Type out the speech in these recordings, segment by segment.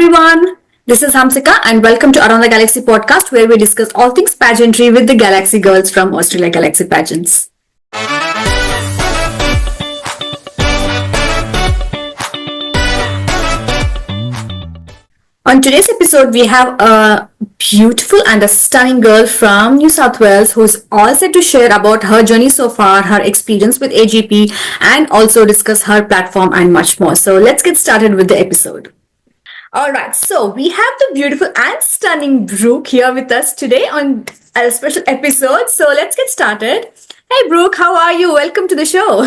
everyone. This is Hamsika and welcome to Around the Galaxy podcast where we discuss all things pageantry with the Galaxy girls from Australia Galaxy Pageants. On today's episode, we have a beautiful and a stunning girl from New South Wales who's all set to share about her journey so far, her experience with AGP, and also discuss her platform and much more. So let's get started with the episode. All right, so we have the beautiful and stunning Brooke here with us today on a special episode. So let's get started. Hey, Brooke, how are you? Welcome to the show.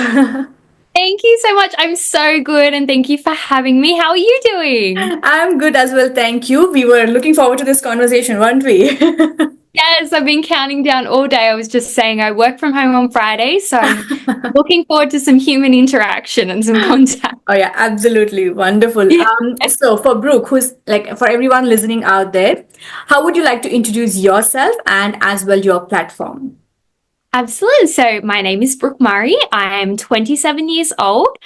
Thank you so much. I'm so good and thank you for having me. How are you doing? I'm good as well, thank you. We were looking forward to this conversation, weren't we? Yes, I've been counting down all day. I was just saying I work from home on Friday, so I'm looking forward to some human interaction and some contact. Oh yeah, absolutely. Wonderful. So for Brooke, who's like for everyone listening out there, how would you like to introduce yourself and as well your platform? Absolutely. So my name is Brooke Murray. I am 27 years old.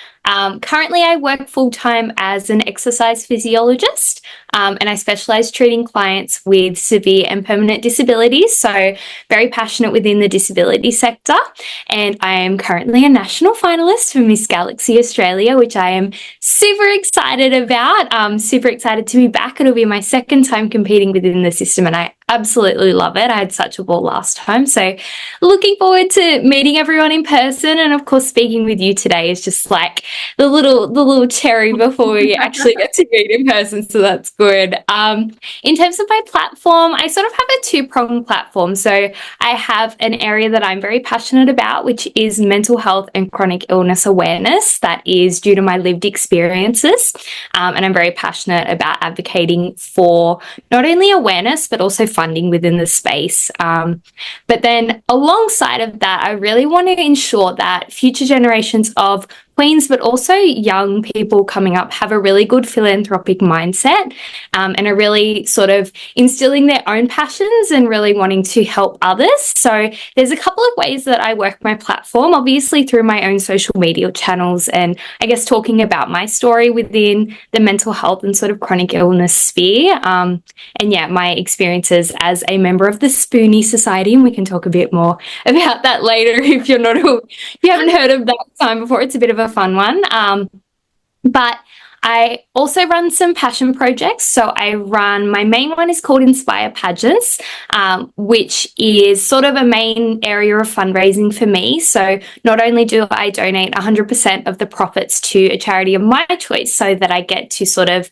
Currently, I work full-time as an exercise physiologist, and I specialize treating clients with severe and permanent disabilities. So very passionate within the disability sector. And I am currently a national finalist for Miss Galaxy Australia, which I am super excited about. Super excited to be back. It'll be my second time competing within the system, and I absolutely love it. I had such a ball last time. So looking forward to meeting everyone in person. And of course, speaking with you today is just like the little cherry before we actually get to meet in person. So that's good. In terms of my platform, I sort of have a two-pronged platform. So I have an area that I'm very passionate about, which is mental health and chronic illness awareness. That is due to my lived experiences. And I'm very passionate about advocating for not only awareness, but also funding within the space. But then alongside of that, I really want to ensure that future generations of queens, but also young people coming up have a really good philanthropic mindset and are really sort of instilling their own passions and really wanting to help others. So there's a couple of ways that I work my platform, obviously through my own social media channels and I guess talking about my story within the mental health and sort of chronic illness sphere. And yeah, my experiences as a member of the Spoonie Society, and we can talk a bit more about that later if you're not, if you haven't heard of that time before. It's a bit of a fun one. But I also run some passion projects. So my main one is called Inspire Pageants, which is sort of a main area of fundraising for me. So not only do I donate 100% of the profits to a charity of my choice so that I get to sort of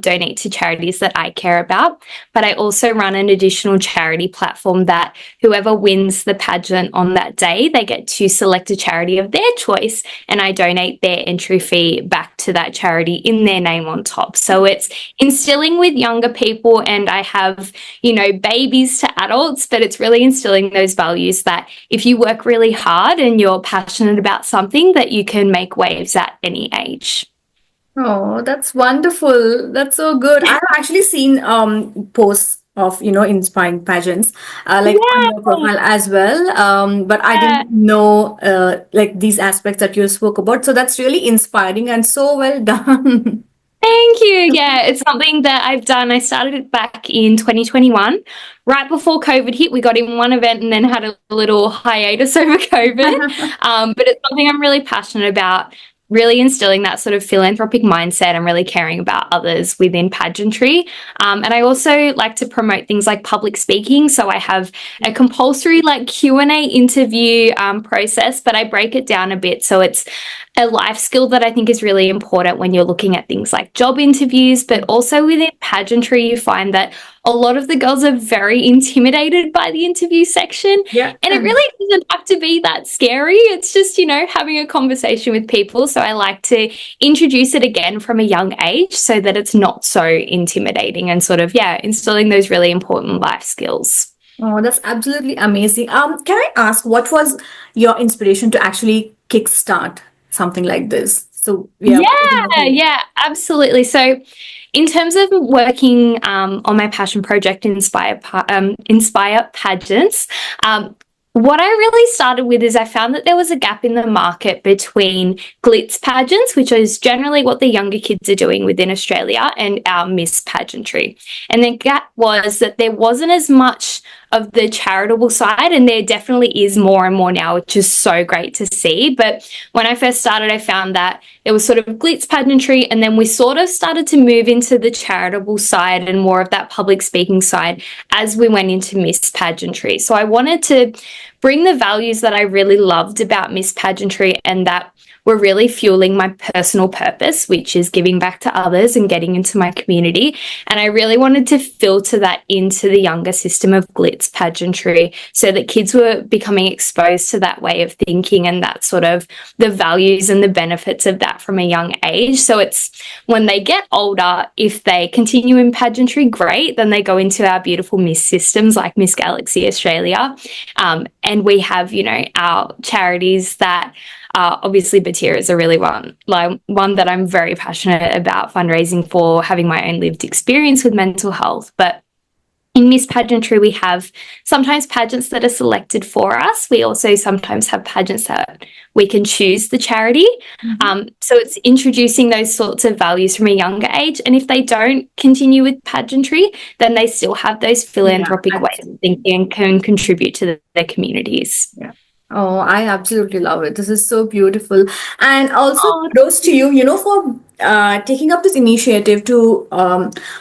donate to charities that I care about, but I also run an additional charity platform that whoever wins the pageant on that day, they get to select a charity of their choice and I donate their entry fee back to that charity in their name on top. So it's instilling with younger people, and I have, babies to adults, but it's really instilling those values that if you work really hard and you're passionate about something, that you can make waves at any age. Oh, that's wonderful. That's so good. I've actually seen posts of inspiring pageants on your profile as well, but I didn't know like these aspects that you spoke about, so that's really inspiring and so well done. Thank you. Yeah, it's something that I've done. I started it back in 2021. Right before COVID hit, we got in one event and then had a little hiatus over COVID. But it's something I'm really passionate about, really instilling that sort of philanthropic mindset and really caring about others within pageantry. And I also like to promote things like public speaking. So I have a compulsory Q&A interview process, but I break it down a bit. So it's a life skill that I think is really important when you're looking at things like job interviews, but also within pageantry, you find that a lot of the girls are very intimidated by the interview section. Yeah. And it really doesn't have to be that scary. It's just, having a conversation with people. So I like to introduce it again from a young age so that it's not so intimidating and sort of, instilling those really important life skills. Oh, that's absolutely amazing. Can I ask what was your inspiration to actually kickstart something like this? So yeah, absolutely. So in terms of working on my passion project, Inspire Pageants, What I really started with is I found that there was a gap in the market between glitz pageants, which is generally what the younger kids are doing within Australia, and our Miss pageantry. And the gap was that there wasn't as much of the charitable side, and there definitely is more and more now, which is so great to see. But when I first started, I found that it was sort of glitz pageantry, and then we sort of started to move into the charitable side and more of that public speaking side as we went into Miss pageantry. So I wanted to bring the values that I really loved about Miss pageantry and that were really fueling my personal purpose, which is giving back to others and getting into my community. And I really wanted to filter that into the younger system of glitz pageantry so that kids were becoming exposed to that way of thinking and that sort of the values and the benefits of that from a young age. So it's when they get older, if they continue in pageantry, great, then they go into our beautiful Miss systems like Miss Galaxy Australia. And we have, our charities that obviously Batyr is a really one that I'm very passionate about fundraising for, having my own lived experience with mental health. But in Miss Pageantry, we have sometimes pageants that are selected for us. We also sometimes have pageants that we can choose the charity. So it's introducing those sorts of values from a younger age. And if they don't continue with pageantry, then they still have those philanthropic ways of thinking and can contribute to their communities. Yeah. Oh, I absolutely love it. This is so beautiful. And also kudos to you, for taking up this initiative to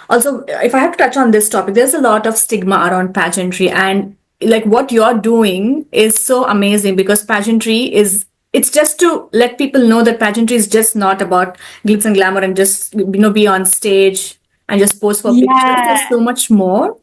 also, if I have to touch on this topic, there's a lot of stigma around pageantry, and like what you're doing is so amazing because pageantry it's just to let people know that pageantry is just not about glitz and glamour and just, be on stage and just pose for pictures. There's so much more.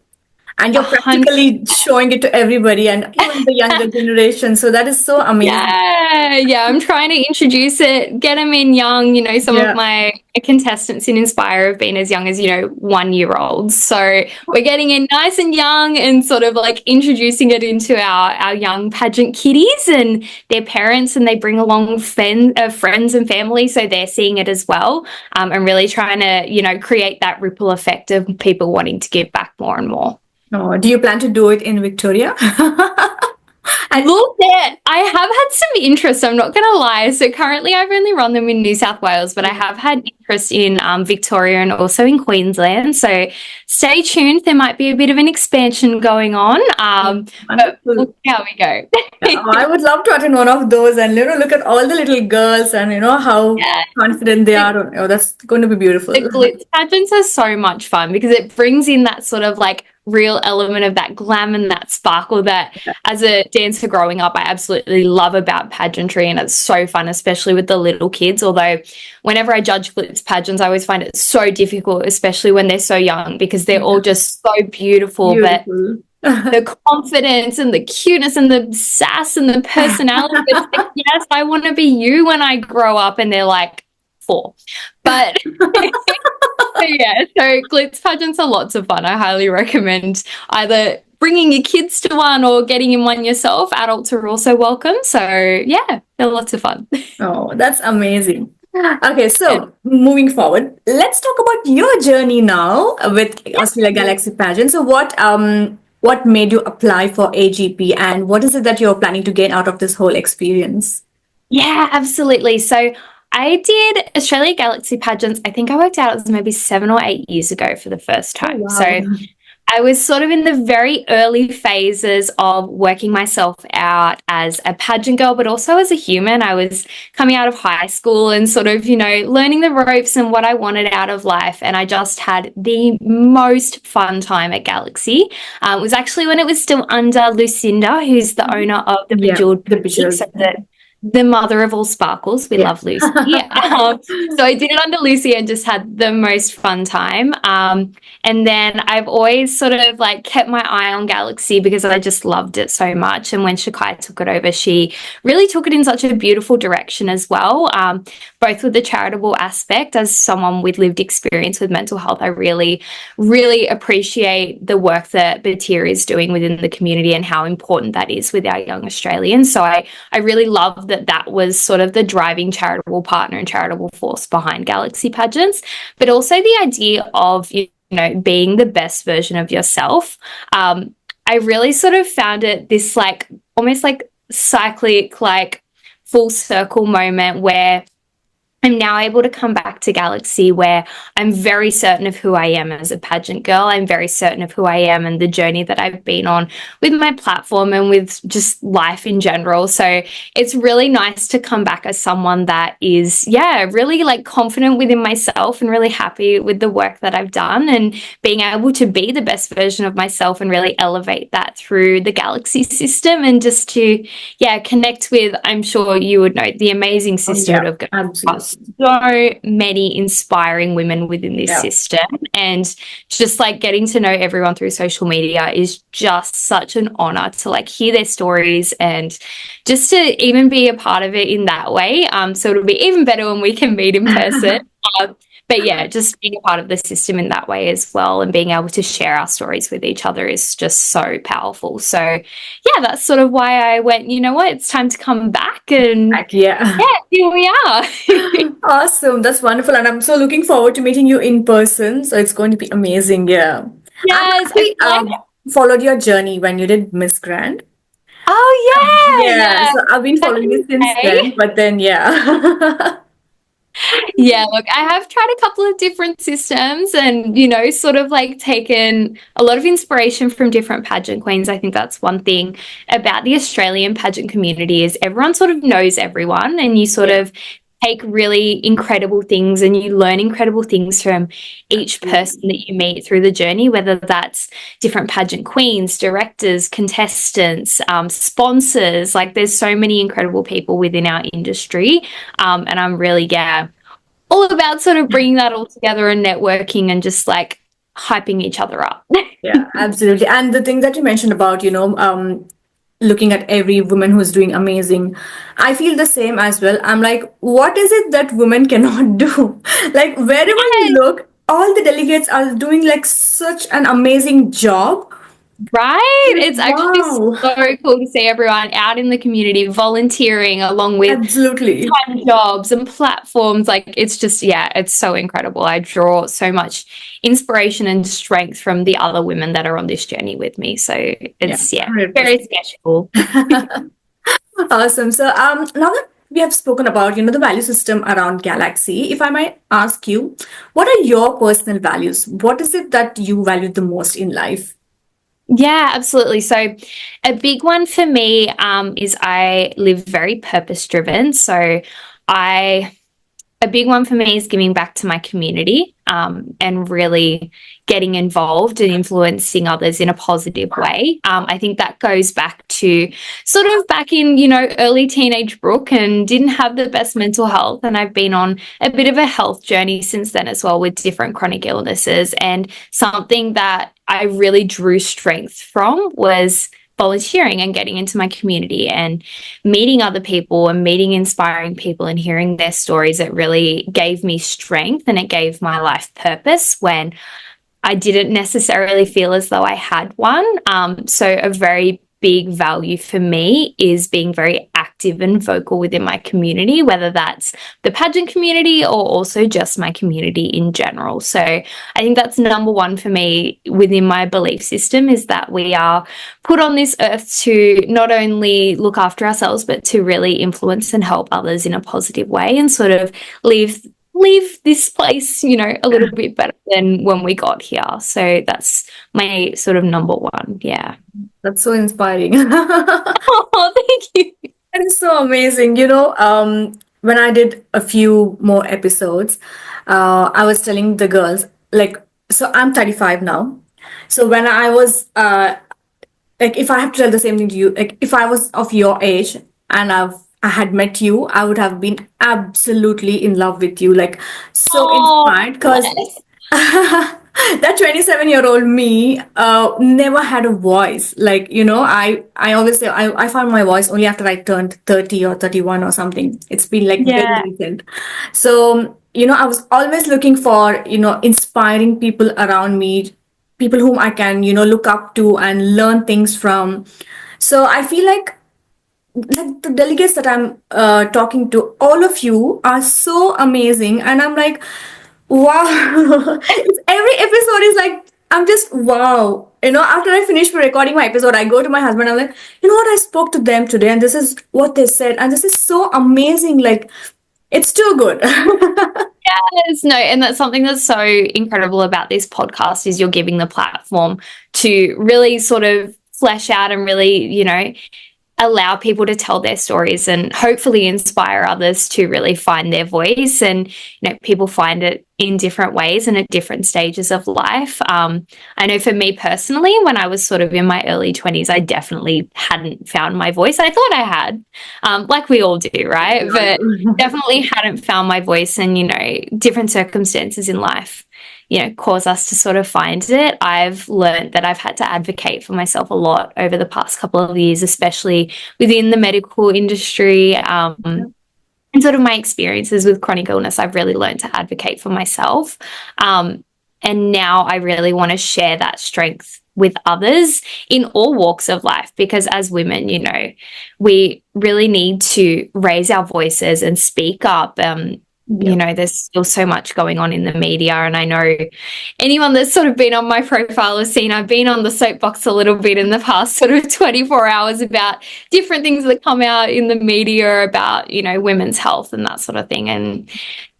And you're practically showing it to everybody and even the younger generation. So that is so amazing. Yeah. I'm trying to introduce it, get them in young. Some of my contestants in Inspire have been as young as, 1-year-olds. So we're getting in nice and young and sort of like introducing it into our young pageant kiddies and their parents, and they bring along friends and family. So they're seeing it as well, and really trying to, create that ripple effect of people wanting to give back more and more. Oh, do you plan to do it in Victoria? Look, I have had some interest, I'm not going to lie. So currently I've only run them in New South Wales, but I have had interest in Victoria and also in Queensland. So stay tuned. There might be a bit of an expansion going on. But we'll see how we go. I would love to attend one of those and look at all the little girls and how confident they are. Oh, that's going to be beautiful. The glitz pageants are so much fun because it brings in that sort of like real element of that glam and that sparkle that as a dancer growing up I absolutely love about pageantry, and it's so fun, especially with the little kids. Although whenever I judge glitz pageants I always find it so difficult, especially when they're so young, because they're all just so beautiful. But the confidence and the cuteness and the sass and the personality, it's like, yes, I want to be you when I grow up, and they're like 4. But so glitz pageants are lots of fun. I highly recommend either bringing your kids to one or getting in one yourself. Adults are also welcome. So yeah, they're lots of fun. Oh, that's amazing. Okay, so moving forward, let's talk about your journey now with Australia Galaxy Pageant. So what made you apply for AGP, and what is it that you're planning to gain out of this whole experience? Yeah, absolutely. So I did Australia Galaxy Pageants. I think I worked out it was maybe 7 or 8 years ago for the first time. Oh, wow. So I was sort of in the very early phases of working myself out as a pageant girl, but also as a human. I was coming out of high school and sort of, learning the ropes and what I wanted out of life. And I just had the most fun time at Galaxy. It was actually when it was still under Lucinda, who's the owner of the Bejeweled Boutique, so the mother of all sparkles. We love Lucy. So I did it under Lucy and just had the most fun time. And then I've always sort of like kept my eye on Galaxy because I just loved it so much. And when Shakai took it over, she really took it in such a beautiful direction as well, both with the charitable aspect. As someone with lived experience with mental health, I really, really appreciate the work that Batyr is doing within the community and how important that is with our young Australians. So I really love that was sort of the driving charitable partner and charitable force behind Galaxy Pageants, but also the idea of being the best version of yourself. I really sort of found it this like almost like cyclic, like full circle moment where I'm now able to come back to Galaxy where I'm very certain of who I am as a pageant girl. I'm very certain of who I am and the journey that I've been on with my platform and with just life in general. So it's really nice to come back as someone that is, yeah, really like confident within myself and really happy with the work that I've done and being able to be the best version of myself and really elevate that through the Galaxy system and just to, yeah, connect with, I'm sure you would know, the amazing sisterhood Yeah, of girls, absolutely. so many inspiring women within this Yeah. system, and just like getting to know everyone through social media is just such an honor to like hear their stories and just to even be a part of it in that way. So it'll be even better when we can meet in person. But yeah, just being a part of the system in that way as well and being able to share our stories with each other is just so powerful. So yeah, that's sort of why I went, you know what, it's time to come back, and Like, yeah. yeah, here we are. Awesome. That's wonderful. And I'm so looking forward to meeting you in person. So it's going to be amazing. Yeah. I've Yes, I actually feel like, followed your journey when you did Miss Grand. oh yeah, Yeah. yeah. So I've been Back following in you the since day. then. But then, yeah. Yeah, look, I have tried a couple of different systems and, you know, sort of like taken a lot of inspiration from different pageant queens. I think that's one thing about the Australian pageant community is everyone sort of knows everyone and you sort Yeah. of take really incredible things and you learn incredible things from each person Absolutely. that you meet through the journey, whether that's different pageant queens, directors, contestants, sponsors. Like there's so many incredible people within our industry. And I'm really, yeah, all about sort of bringing that all together and networking and just like hyping each other up. Yeah, absolutely. And the thing that you mentioned about, looking at every woman who's doing amazing, I feel the same as well. I'm like, what is it that women cannot do? Like, wherever you Yes, look, all the delegates are doing like such an amazing job. right? Like, It's actually wow. so cool to see everyone out in the community volunteering along with Absolutely. full-time jobs and platforms. Like it's just, yeah, it's so incredible. I draw so much inspiration and strength from the other women that are on this journey with me. So Yeah, it's, yeah, very 100%. special. Awesome. So, now that we have spoken about, the value system around Galaxy, if I might ask you, what are your personal values? What is it that you value the most in life? Yeah, absolutely. So, a big one for me is I live very purpose driven. So, I a big one for me is giving back to my community and really getting involved and influencing others in a positive way. I think that goes back to sort of back in, you know, early teenage Brooke and didn't have the best mental health. And I've been on a bit of a health journey since then as well with different chronic illnesses. And something that I really drew strength from was volunteering and getting into my community and meeting other people and meeting inspiring people and hearing their stories. It really gave me strength and it gave my life purpose when I didn't necessarily feel as though I had one. So, a very big value for me is being very active and vocal within my community, whether that's the pageant community or also just my community in general. So, I think that's number one for me within my belief system is that we are put on this earth to not only look after ourselves, but to really influence and help others in a positive way and sort of leave this place, you know, a little bit better than when we got here. So that's my sort of number one. Yeah. That's so inspiring. Oh, thank you. That is so amazing. When I did a few more episodes, I was telling the girls, like, so I'm 35 now. So when I was, like, if I have to tell the same thing to you, like, if I was of your age and I had met you, I would have been absolutely in love with you, like, so Oh, inspired, because bless. that 27-year-old me never had a voice. Like, I always say I found my voice only after I turned 30 or 31 or something. It's been like very Yeah. recent. So, I was always looking for, inspiring people around me, people whom I can, look up to and learn things from. So I feel like the delegates that I'm talking to, all of you are so amazing, and I'm like, wow. Every episode is like I'm just, wow. After I finish recording my episode, I go to my husband. I'm like, you know what? I spoke to them today, and this is what they said, and this is so amazing. Like, it's too good. Yes, no, and that's something that's so incredible about this podcast is you're giving the platform to really sort of flesh out and really, allow people to tell their stories and hopefully inspire others to really find their voice. And people find it in different ways and at different stages of life. I know for me personally, when I was sort of in my early 20s, I definitely hadn't found my voice. I thought I had, like we all do, right? But definitely hadn't found my voice, and different circumstances in life cause us to sort of find it. I've learned that I've had to advocate for myself a lot over the past couple of years, especially within the medical industry. And sort of my experiences with chronic illness, I've really learned to advocate for myself. And now I really want to share that strength with others in all walks of life, because as women, we really need to raise our voices and speak up. There's still so much going on in the media, and I know anyone that's sort of been on my profile has seen I've been on the soapbox a little bit in the past sort of 24 hours about different things that come out in the media about, women's health and that sort of thing. And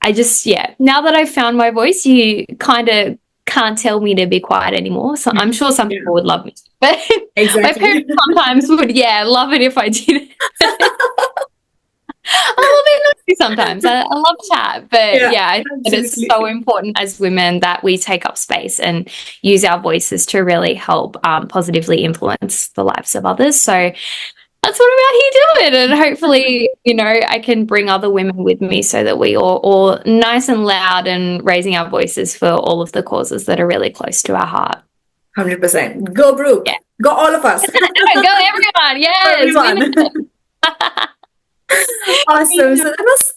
I just, now that I've found my voice, you kind of can't tell me to be quiet anymore. So I'm sure some people would love me, but Exactly. my parents sometimes would, love it if I did. I'm a little bit noisy sometimes. I love chat, but I think that it's so important as women that we take up space and use our voices to really help positively influence the lives of others. So that's what I'm out here doing, and hopefully, I can bring other women with me so that we all nice and loud and raising our voices for all of the causes that are really close to our heart. 100%. Go, Brooke. Yeah. Go, all of us. Go, everyone. Yes. Everyone. Awesome. So that was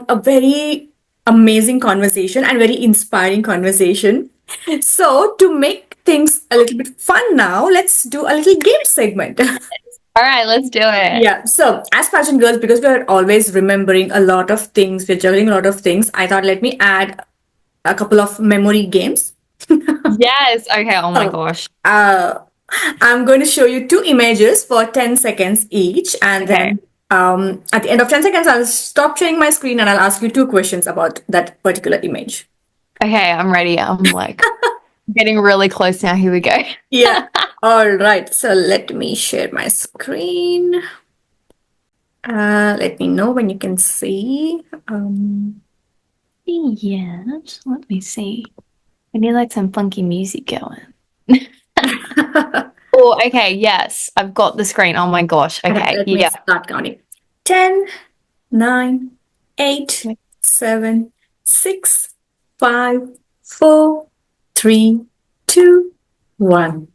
a very amazing conversation and very inspiring conversation. So to make things a little bit fun now, let's do a little game segment. All right, let's do it. Yeah. So as pageant girls, because we are always remembering a lot of things, we're juggling a lot of things, I thought let me add a couple of memory games. Yes. Okay. Oh my gosh. I'm going to show you two images for 10 seconds each, and then at the end of 10 seconds, I'll stop sharing my screen and I'll ask you two questions about that particular image. Okay, I'm ready. I'm like getting really close now. Here we go. Yeah. All right. So let me share my screen. Let me know when you can see. Yes. Let me see. I need like some funky music going. Oh, okay. Yes, I've got the screen. Oh my gosh. Okay. Let me start counting. 10, 9, 8, 7, 6, 5, 4, 3, 2, 1.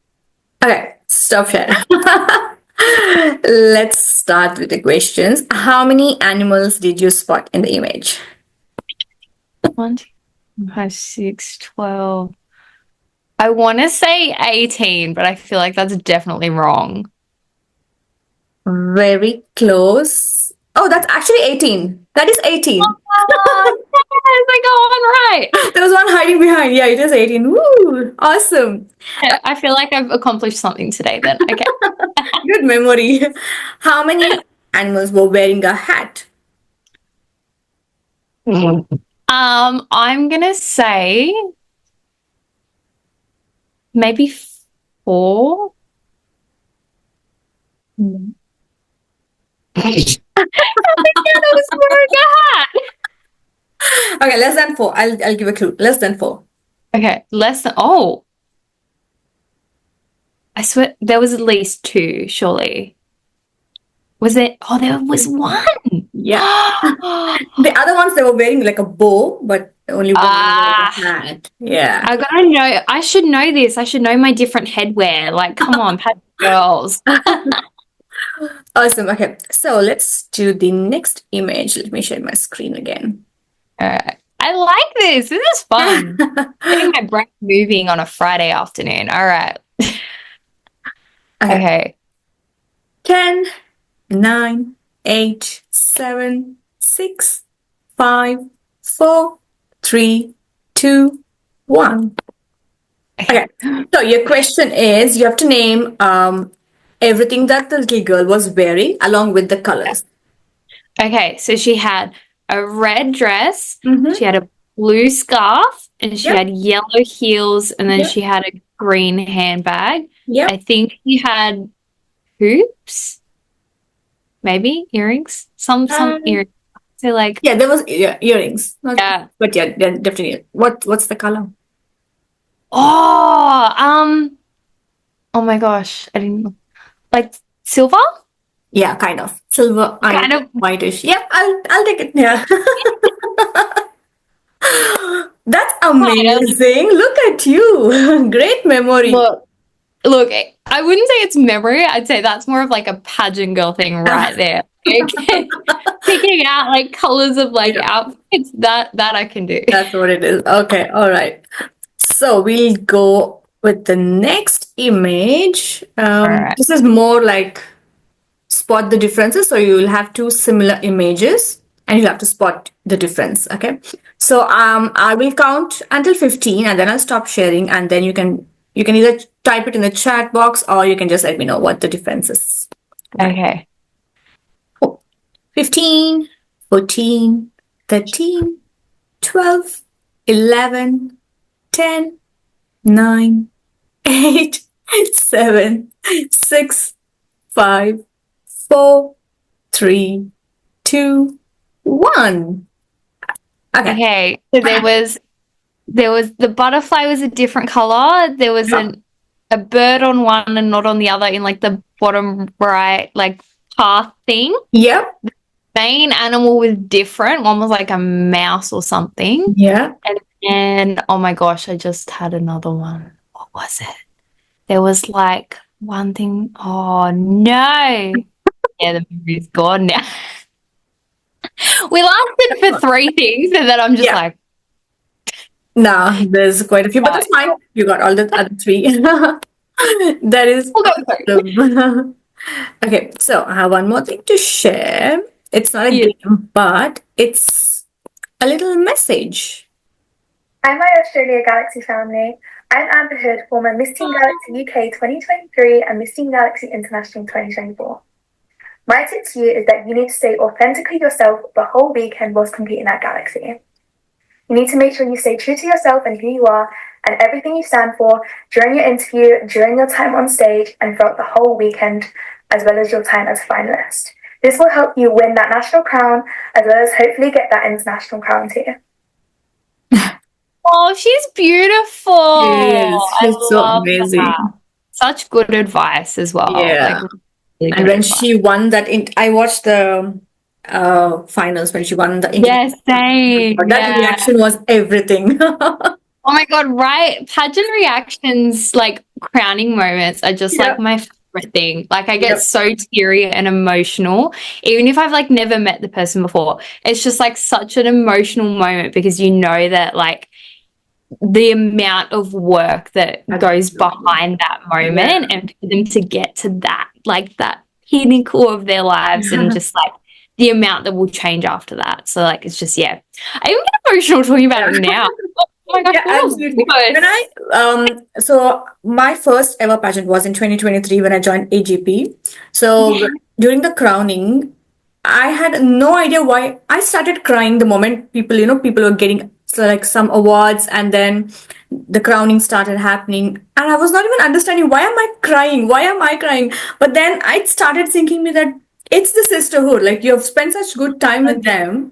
Okay, stop sharing. Let's start with the questions. How many animals did you spot in the image? 1, 2, 5, 6, 12. I want to say 18, but I feel like that's definitely wrong. Very close. Oh, that's actually 18. That is 18. Oh, yes, I got one right. There was one hiding behind. Yeah, it is 18. Woo! Awesome. I feel like I've accomplished something today then. Okay. Good memory. How many animals were wearing a hat? I'm gonna say maybe 4. I was wearing a hat. Okay, less than 4. I'll give a clue. Less than 4. Okay, less than. Oh, I swear there was at least 2. Surely, was it? Oh, there was 1. Yeah. The other ones they were wearing like a bow, but only one was a hat. Yeah. I gotta know. I should know this. I should know my different headwear. Like, come on, pageant girls. Awesome. Okay, so let's do the next image. Let me share my screen again. All right. I like this. This is fun. Getting my brain moving on a Friday afternoon. All right. Okay. 10, 9, 8, 7, 6, 5, 4, 3, 2, 1. Okay. So your question is, you have to name everything that the little girl was wearing along with the colors. Okay, so she had a red dress, Mm-hmm. she had a blue scarf, and she Yep. had yellow heels, and then Yep. she had a green handbag. I Yep. think she had hoops, maybe earrings, some Um, earrings. So like, yeah, there was earrings. Not, yeah. but yeah, definitely. What's the color? Oh, oh my gosh, I didn't like silver, Yeah, kind of silver and kind of. whitish. Yep, I'll take it. Yeah. That's Kind of. amazing. Look at you. Great memory. Look, look. I wouldn't say it's memory. I'd say that's more of like a pageant girl thing right there. Okay. Picking out like colors of like Yeah, outfits that I can do. that's what it is. Okay, all right. So we'll go with the next image. All right. This is more like spot the differences. So you will have two similar images and you'll have to spot the difference. Okay. So I will count until 15 and then I'll stop sharing and then you can either type it in the chat box or you can just let me know what the difference is. Okay. Oh, 15, 14, 13, 12, 11, 10, 9, 8, 7, 6, 5, 4, 3, 2, 1. Okay. Okay. So there was the butterfly was a different color. There was Yeah. a bird on one and not on the other in like the bottom right like path thing. Yep. Main animal was different. One was like a mouse or something. Yeah. And then, oh my gosh, I just had another one. What was it? There was like one thing. Oh no. Yeah, the movie's gone now. We lasted for three things, and then I'm just Yeah. like, No, there's quite a few, but uh, that's fine. You got all the other three. That is we'll go through. awesome. Okay, so I have one more thing to share. It's not a Yeah. game, but it's a little message. Hi, my Australia Galaxy family. I'm Amber Hood, former Miss Teen Galaxy UK 2023 and Miss Teen Galaxy International 2024. My tip to you is that you need to stay authentically yourself the whole weekend whilst competing at Galaxy. You need to make sure you stay true to yourself and who you are and everything you stand for during your interview, during your time on stage, and throughout the whole weekend, as well as your time as a finalist. This will help you win that national crown, as well as hopefully get that international crown too. Oh, she's beautiful. I She's so love that. amazing. Such good advice as well. Like Yeah. really And good when advice. she won that, I watched the finals when she won the Yes, same. that Yeah. reaction was everything. Oh my God, right. Pageant reactions, like crowning moments, are just like Yep. my favorite thing. Like I get Yep. so teary and emotional, even if I've like never met the person before. It's just like such an emotional moment because you know that like the amount of work that goes behind that moment Yeah. and for them to get to that, like that pinnacle of their lives and just like the amount that will change after that. So like it's just I even get emotional talking about it now. Oh my gosh, Yeah, what absolutely. good. When so my first ever pageant was in 2023 when I joined AGP. So Yeah. during the crowning, I had no idea why I started crying the moment people were getting like some awards and then the crowning started happening. And I was not even understanding why am I crying? Why am I crying? But then I started thinking me that it's the sisterhood. Like you have spent such good time with them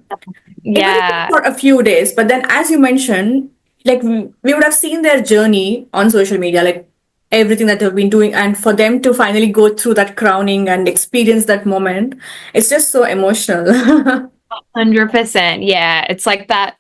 even if it's Yeah, for a few days. But then, as you mentioned, like we would have seen their journey on social media, like everything that they've been doing, and for them to finally go through that crowning and experience that moment, it's just so emotional. 100%. Yeah, it's like that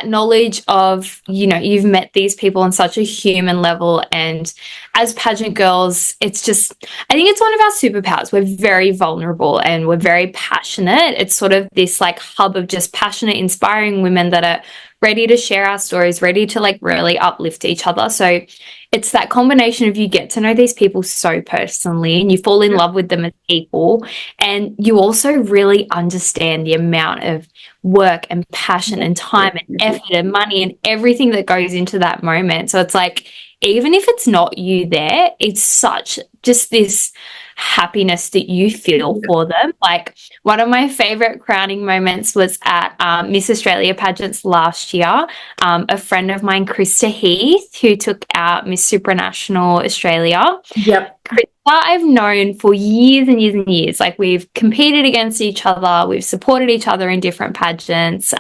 knowledge of, you've met these people on such a human level. And as pageant girls, it's just, I think it's one of our superpowers. We're very vulnerable and we're very passionate. It's sort of this like hub of just passionate, inspiring women that are ready to share our stories, ready to like really uplift each other. So it's that combination of you get to know these people so personally and you fall in love with them as people. And you also really understand the amount of work and passion and time and effort and money and everything that goes into that moment. So it's like even if it's not you there, it's such just this happiness that you feel for them. Like, one of my favorite crowning moments was at Miss Australia Pageants last year. A friend of mine, Krista Heath, who took out Miss Supranational Australia. Yep. Krista I've known for years and years and years. Like, we've competed against each other, we've supported each other in different pageants.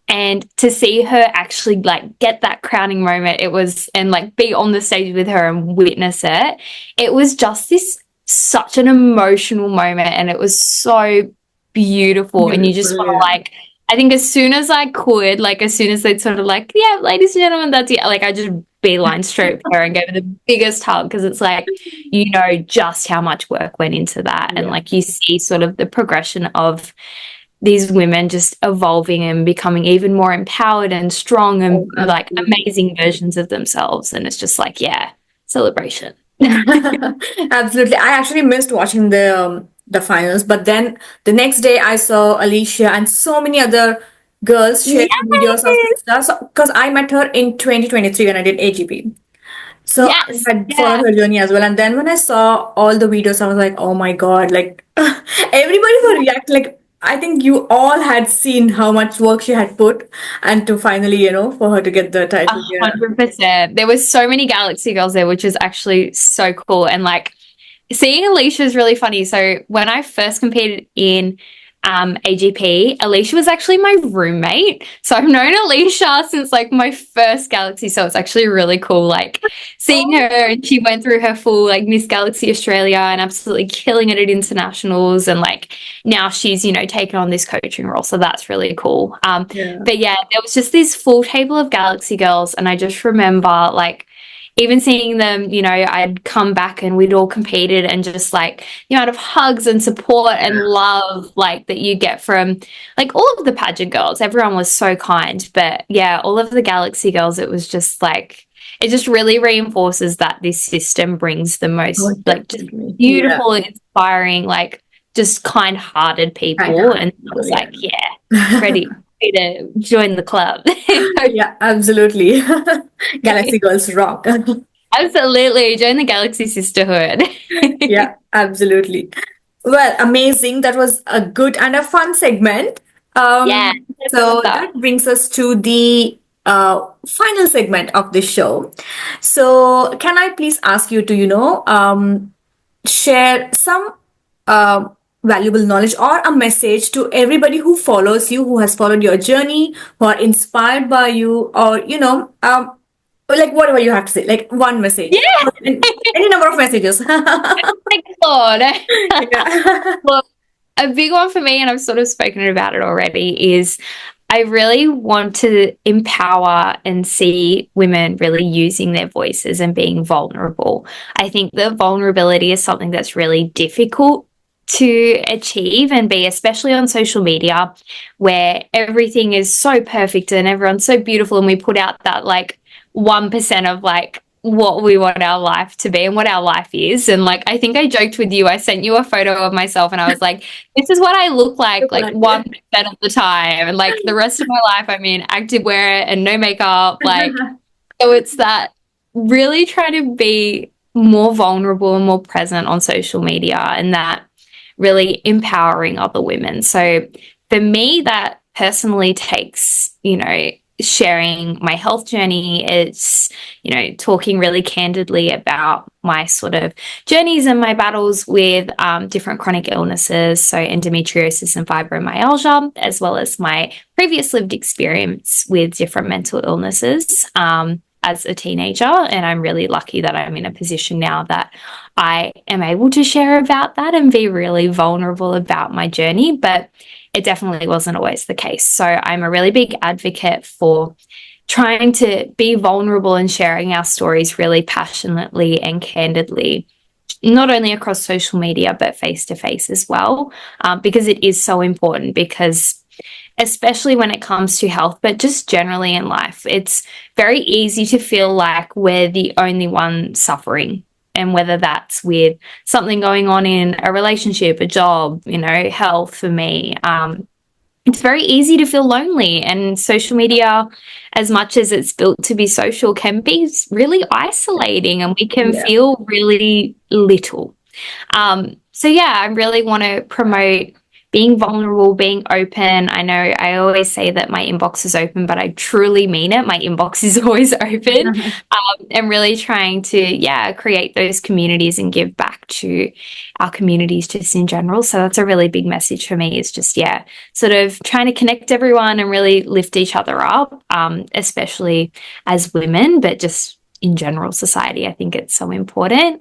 And to see her actually like get that crowning moment, it was, and like be on the stage with her and witness it, it was just this such an emotional moment, and it was so beautiful. And you just want to like, I think as soon as I could, like as soon as they'd sort of like, yeah, ladies and gentlemen, that's it, like I just beeline straight to her and gave her the biggest hug, because it's like, you know, just how much work went into that. And like you see sort of the progression of these women just evolving and becoming even more empowered and strong and like amazing versions of themselves. And it's just like, yeah, celebration. Absolutely. I actually missed watching the finals, but then the next day I saw Alicia and so many other girls sharing videos of stuff. So, because I met her in 2023 when I did AGP. So I had followed her journey as well. And then when I saw all the videos, I was like, oh my God, like everybody would react. Like, I think you all had seen how much work she had put, and to finally, you know, for her to get the title. 100%. There was so many Galaxy girls there, which is actually so cool. And like seeing Alicia is really funny. So when I first competed in AGP, Alicia was actually my roommate. So I've known Alicia since like my first Galaxy. So it's actually really cool, like seeing her, and she went through her full like Miss Galaxy Australia and absolutely killing it at internationals. And like now she's, you know, taken on this coaching role. So that's really cool. But yeah, there was just this full table of Galaxy girls. And I just remember like, even seeing them, you know, I'd come back and we'd all competed, and just like the amount of hugs and support and love like that you get from like all of the pageant girls. Everyone was so kind. But yeah, all of the Galaxy girls, it was just like, it just really reinforces that this system brings the most like just beautiful, inspiring, like just kind-hearted people. And I was like, yeah, ready to join the club. Yeah, absolutely. Galaxy girls rock. Absolutely. Join the Galaxy Sisterhood. Yeah, absolutely. Well, amazing. That was a good and a fun segment. So that brings us to the final segment of the show. So can I please ask you to, you know, share some uh, valuable knowledge or a message to everybody who follows you, who has followed your journey, who are inspired by you, or, you know, like whatever you have to say, like one message. Yeah. Any number of messages. Thank God. Yeah. Well, a big one for me, and I've sort of spoken about it already, is I really want to empower and see women really using their voices and being vulnerable. I think that vulnerability is something that's really difficult to achieve and be, especially on social media, where everything is so perfect and everyone's so beautiful, and we put out that like 1% of like what we want our life to be and what our life is. And like, I think I joked with you, I sent you a photo of myself and I was like, this is what I look like 1% of the time. And like the rest of my life, I'm in activewear and no makeup. Like, so it's that really try to be more vulnerable and more present on social media, and that really empowering other women. So for me, that personally takes, you know, sharing my health journey. It's, you know, talking really candidly about my sort of journeys and my battles with different chronic illnesses, so endometriosis and fibromyalgia, as well as my previous lived experience with different mental illnesses as a teenager. And I'm really lucky that I'm in a position now that I am able to share about that and be really vulnerable about my journey. But it definitely wasn't always the case. So I'm a really big advocate for trying to be vulnerable and sharing our stories really passionately and candidly, not only across social media, but face to face as well, because it is so important. Because especially when it comes to health, but just generally in life, it's very easy to feel like we're the only one suffering. And whether that's with something going on in a relationship, a job, you know, health for me, it's very easy to feel lonely, and social media, as much as it's built to be social, can be really isolating, and we can Yeah. feel really little. So yeah, I really want to promote being vulnerable, being open. I know I always say that my inbox is open, but I truly mean it. My inbox is always open, and really trying to, yeah, create those communities and give back to our communities just in general. So that's a really big message for me, is just, yeah, sort of trying to connect everyone and really lift each other up, especially as women, but just in general society. I think it's so important.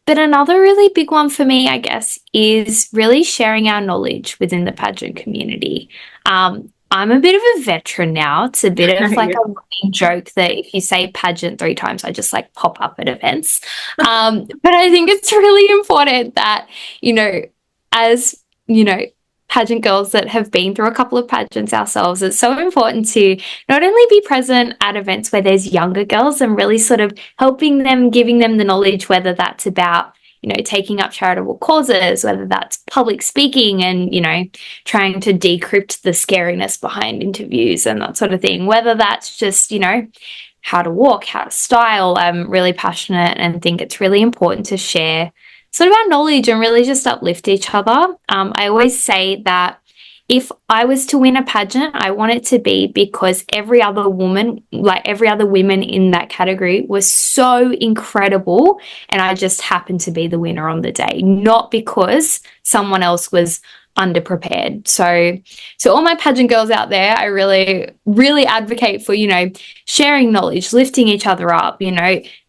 But another really big one for me, I guess, is really sharing our knowledge within the pageant community. I'm a bit of a veteran now. It's a bit of like Yeah. a running joke that if you say pageant 3 times, I just like pop up at events. But I think it's really important that, as, pageant girls that have been through a couple of pageants ourselves, it's so important to not only be present at events where there's younger girls and really sort of helping them, giving them the knowledge, whether that's about, taking up charitable causes, whether that's public speaking and, trying to decrypt the scariness behind interviews and that sort of thing, whether that's just, how to walk, how to style. I'm really passionate and think it's really important to share sort of our knowledge and really just uplift each other. I always say that if I was to win a pageant, I want it to be because every other woman, like every other woman in that category, was so incredible, and I just happened to be the winner on the day, not because someone else was underprepared. So all my pageant girls out there, I really, really advocate for, sharing knowledge, lifting each other up,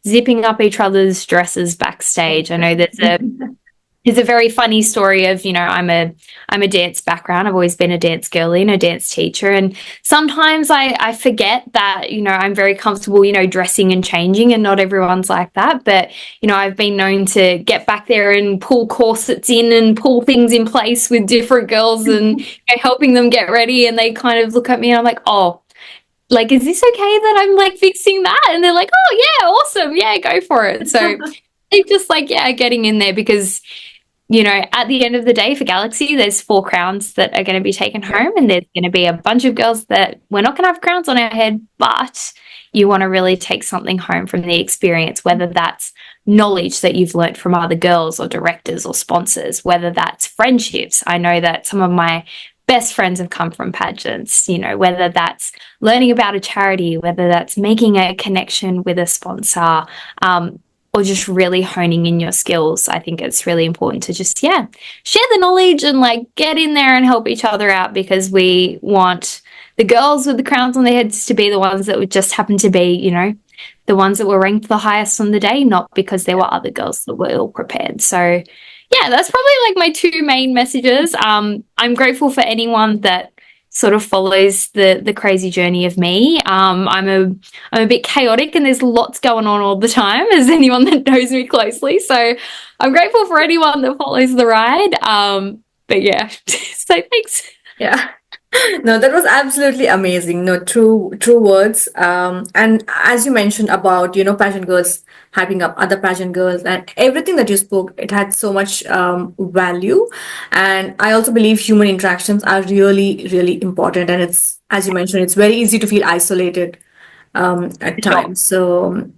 zipping up each other's dresses backstage. I know there's a very funny story of, I'm a dance background. I've always been a dance girly and a dance teacher. And sometimes I forget that, I'm very comfortable, dressing and changing, and not everyone's like that. But, I've been known to get back there and pull corsets in and pull things in place with different girls and helping them get ready. And they kind of look at me and I'm like, oh, like, is this okay that I'm like fixing that? And they're like, oh yeah, awesome. Yeah, go for it. So they just like, yeah, getting in there because, at the end of the day for Galaxy, there's 4 crowns that are going to be taken home, and there's going to be a bunch of girls that we're not going to have crowns on our head, but you want to really take something home from the experience, whether that's knowledge that you've learned from other girls or directors or sponsors, whether that's friendships. I know that some of my best friends have come from pageants, whether that's learning about a charity, whether that's making a connection with a sponsor, or just really honing in your skills. I think it's really important to just, share the knowledge and like get in there and help each other out, because we want the girls with the crowns on their heads to be the ones that would just happen to be, the ones that were ranked the highest on the day, not because there were other girls that were ill prepared. So yeah, that's probably like my 2 main messages. I'm grateful for anyone that sort of follows the crazy journey of me. I'm a bit chaotic and there's lots going on all the time, as anyone that knows me closely. So I'm grateful for anyone that follows the ride. But yeah, so thanks. Yeah. No, that was absolutely amazing. No, true words. And as you mentioned about, pageant girls hyping up other pageant girls and everything that you spoke, it had so much value. And I also believe human interactions are really, really important. And it's, as you mentioned, it's very easy to feel isolated at times. So,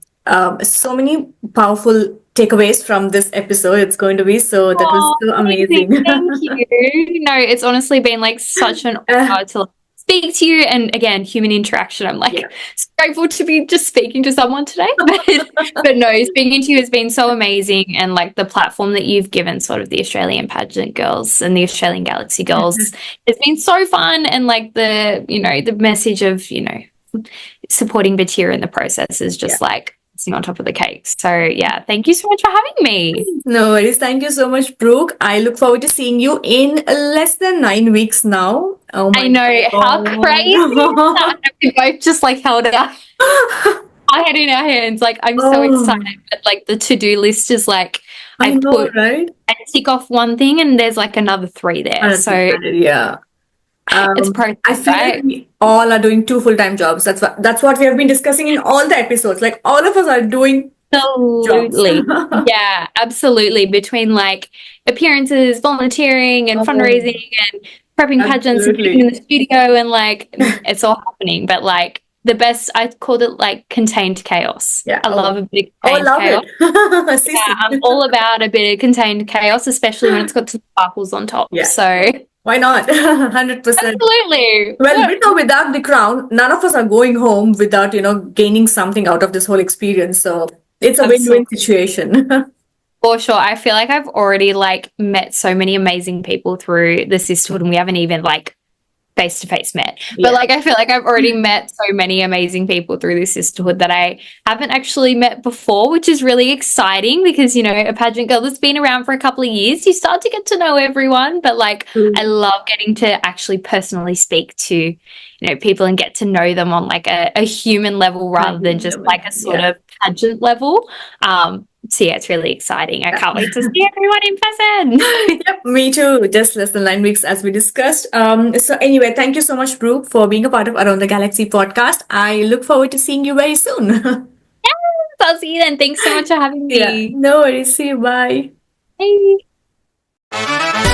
so many powerful takeaways from this episode. It's going to be so, that was so amazing. Thank you. No, it's honestly been like such an honor to speak to you. And again, human interaction. I'm like so grateful to be just speaking to someone today. But no, speaking to you has been so amazing. And like the platform that you've given sort of the Australian pageant girls and the Australian Galaxy girls has been so fun. And like the message of, supporting Batyr in the process is just like on top of the cake. So yeah, thank you so much for having me. No worries. Thank you so much, Brooke. I look forward to seeing you in less than 9 weeks now. Oh my I know, God. how crazy is that? We both just like held our head in our hands. Like, I'm so excited. But like the to-do list is like, I know, right? I tick off one thing and there's like another 3 there. So yeah. it's process, I feel like we all are doing 2 full-time jobs. That's what we have been discussing in all the episodes. Like all of us are doing absolutely. Yeah, absolutely. Between like appearances, volunteering and fundraising and prepping pageants and being Absolutely. in the studio and like it's all happening. But like the best, I called it like contained chaos. Yeah. I love a bit of Oh, contained love chaos. it. Yeah, I'm all about a bit of contained chaos, especially when it's got some sparkles on top. Yeah. So Why not? 100%. absolutely. Well, with or without the crown, none of us are going home without, gaining something out of this whole experience. So it's a win-win Absolutely. situation. For sure. I feel like I've already like met so many amazing people through the sisterhood and we haven't even like face to face met. Yeah. But like I feel like I've already met so many amazing people through this sisterhood that I haven't actually met before, which is really exciting because a pageant girl that's been around for a couple of years, you start to get to know everyone. But like I love getting to actually personally speak to people and get to know them on like a human level rather than just like a sort of pageant level. So yeah, it's really exciting. I can't wait to see everyone in person. Yep, me too. Just less than 9 weeks, as we discussed. So anyway, thank you so much, Brooke, for being a part of Around the Galaxy podcast. I look forward to seeing you very soon. I'll see you then. Thanks so much for having Yeah, me. no worries. See you. Bye. Bye.